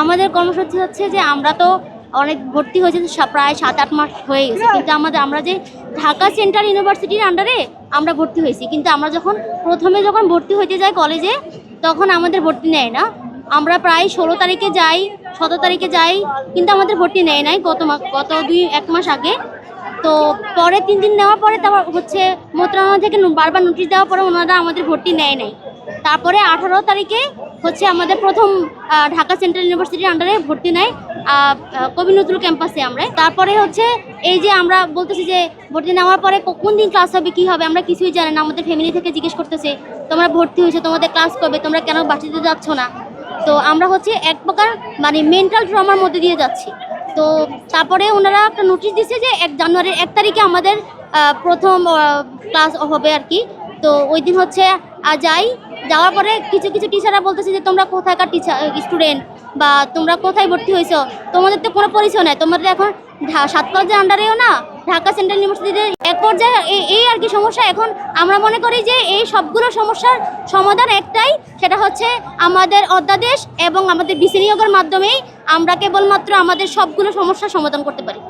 আমাদের কর্মসূচি হচ্ছে যে আমরা তো অনেক ভর্তি হয়েছে, প্রায় 7-8 মাস হয়ে গেছে, কিন্তু আমরা যে ঢাকা সেন্ট্রাল ইউনিভার্সিটির আন্ডারে আমরা ভর্তি হয়েছি, কিন্তু আমরা প্রথমে যখন ভর্তি হতে যাই কলেজে, তখন আমাদের ভর্তি নেয় না। আমরা প্রায় 16 তারিখে যাই, 17 তারিখে যাই, কিন্তু আমাদের ভর্তি নেয় নাই গত 1 মাস আগে। তো পরে 3 দিন নেওয়ার পরে তারপর হচ্ছে মন্ত্রণালয় থেকে বারবার নোটিশ দেওয়ার পরে ওনারা আমাদের ভর্তি নেয় নাই। তারপরে 18 তারিখে হচ্ছে আমাদের প্রথম ঢাকা সেন্ট্রাল ইউনিভার্সিটির আন্ডারে ভর্তি নেয় কবি নজরুল ক্যাম্পাসে। আমরা তারপরে হচ্ছে এই যে আমরা বলতেছি যে ভর্তি নেওয়ার পরে কোন দিন ক্লাস হবে, কী হবে, আমরা কিছুই জানি না। আমাদের ফ্যামিলি থেকে জিজ্ঞেস করতেছে তোমরা ভর্তি হয়েছো, তোমাদের ক্লাস কবে, তোমরা কেন বাড়িতে যাচ্ছ না। তো আমরা হচ্ছে এক প্রকার মানে মেন্টাল ট্রমার মধ্যে দিয়ে যাচ্ছি। তো তারপরে ওনারা একটা নোটিশ দিচ্ছে যে 1 জানুয়ারির 1 তারিখে আমাদের প্রথম ক্লাস হবে আর কি। তো ওই দিন হচ্ছে যাওয়ার পরে কিছু টিচাররা বলতেছে যে তোমরা কোথাকার স্টুডেন্ট বা তোমরা কোথায় ভর্তি হয়েছো, তোমাদের তো কোনো পরিচয় নেই, তোমাদের এখন 7 কলেজের আন্ডারেও না, ঢাকা সেন্ট্রাল ইউনিভার্সিটিতে এক পর্যায়ে এই আর কি সমস্যা। এখন আমরা মনে করি যে এই সবগুলো সমস্যার সমাধান একটাই, সেটা হচ্ছে আমাদের অধ্যাদেশ এবং আমাদের বিসি নিয়োগের মাধ্যমেই আমরা কেবলমাত্র আমাদের সবগুলো সমস্যার সমাধান করতে পারি।